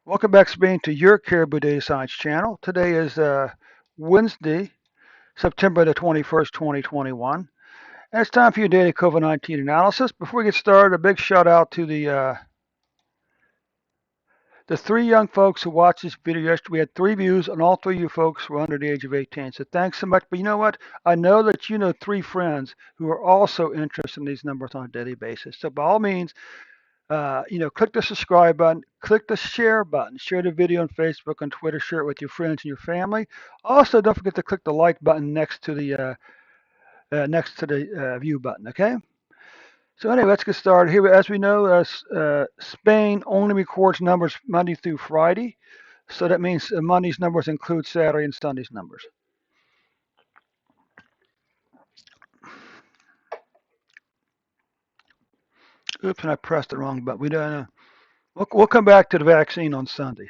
Welcome back, Spain, to your Caribou Data Science channel. Today is Wednesday, September the 21st, 2021. And it's time for your daily COVID-19 analysis. Before we get started, a big shout out to the three young folks who watched this video yesterday. We had 3 views, and all 3 of you folks were under the age of 18. So thanks so much. But you know what? I know that you know 3 friends who are also interested in these numbers on a daily basis. So by all means, click the subscribe button, click the share button, share the video on Facebook and Twitter, share it with your friends and your family. Also, don't forget to click the like button next to the view button. Okay. So anyway, let's get started here. As we know, Spain only records numbers Monday through Friday, so that means Monday's numbers include Saturday and Sunday's numbers. Oops, and I pressed the wrong button. We don't. We'll come back to the vaccine on Sunday.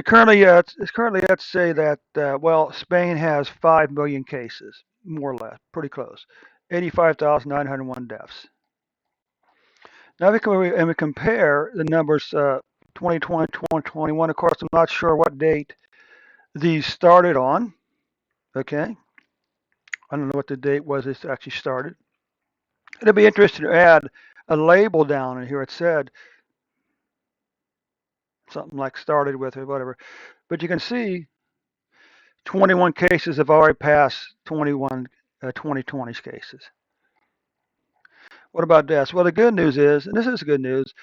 Currently, let's say that Spain has 5 million cases, more or less, pretty close, 85,901 deaths. Now we compare the numbers 2020, 2021. Of course, I'm not sure what date these started on. Okay, I don't know what the date was this actually started. It'll be interesting to add a label down in here. It said something like started with or whatever, but you can see 21 cases have already passed 21 2020's cases. What about deaths? Well, the good news is, and this is good news,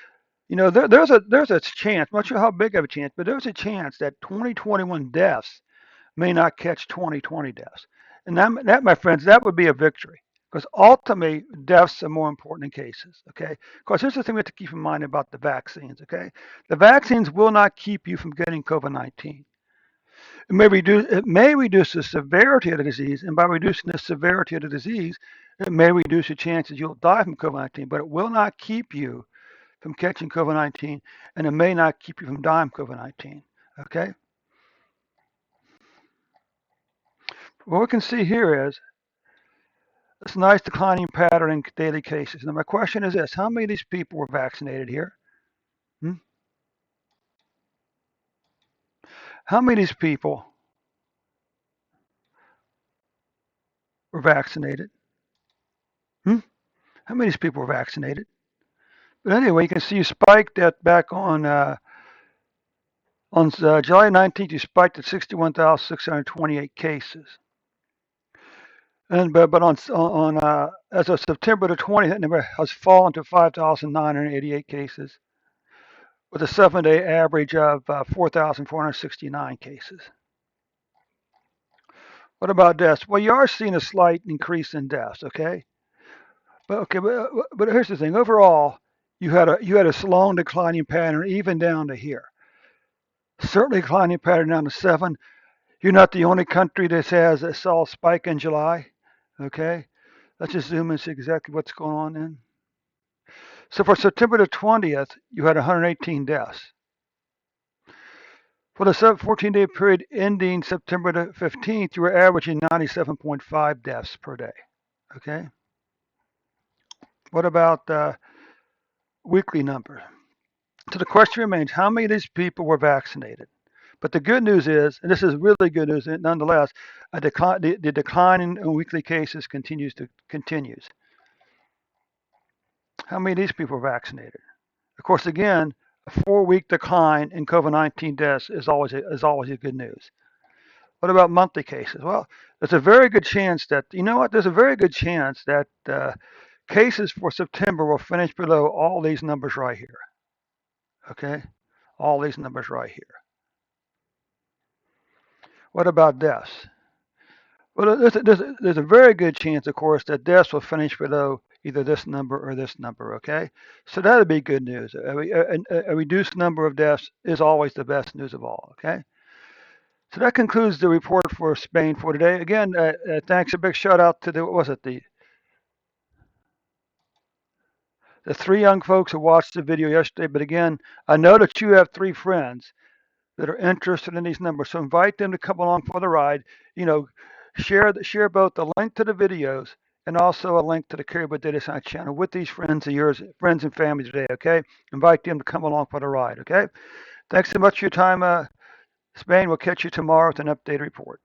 there's a chance, I'm not sure how big of a chance, but there's a chance that 2021 deaths may not catch 2020 deaths. And that, my friends, that would be a victory because ultimately deaths are more important than cases. Okay. Because here's the thing we have to keep in mind about the vaccines. Okay. The vaccines will not keep you from getting COVID-19. It may reduce the severity of the disease, and by reducing the severity of the disease, it may reduce the chances you'll die from COVID-19, but it will not keep you from catching COVID-19, and it may not keep you from dying from COVID-19. Okay? What we can see here is this nice declining pattern in daily cases. Now, my question is this: how many of these people were vaccinated here? Hmm? How many of these people were vaccinated? Hmm? How many of these people were vaccinated? But anyway, you can see you spiked that back on July 19th, you spiked at 61,628 cases. And but on as of September the 20th, that number has fallen to 5,988 cases, with a 7-day average of 4,469 cases. What about deaths? Well, you are seeing a slight increase in deaths. Okay, but here's the thing. Overall, you had a slow declining pattern even down to here. Certainly declining pattern down to 7. You're not the only country that has a saw a spike in July. Okay, let's just zoom in and see exactly what's going on then. So for September the 20th, you had 118 deaths. For the 14-day period ending September the 15th, you were averaging 97.5 deaths per day. Okay. What about weekly numbers? So the question remains: how many of these people were vaccinated? But the good news is, and this is really good news, nonetheless, the decline in weekly cases continues. How many of these people are vaccinated? Of course, again, a 4-week decline in COVID-19 deaths is always a good news. What about monthly cases? Well, there's a very good chance that there's a very good chance that cases for September will finish below all these numbers right here. Okay, all these numbers right here. What about deaths? Well, there's a very good chance, of course, that deaths will finish below either this number or this number. Okay, so that would be good news. A reduced number of deaths is always the best news of all. Okay, so that concludes the report for Spain for today. Again, thanks, a big shout out to the the three young folks who watched the video yesterday. But again, I know that you have three friends that are interested in these numbers. So invite them to come along for the ride. You know, share both the link to the videos and also a link to the Caribou Data Science channel with these friends of yours, friends and family today. Okay, invite them to come along for the ride. Okay, thanks so much for your time, Spain. We'll catch you tomorrow with an updated report.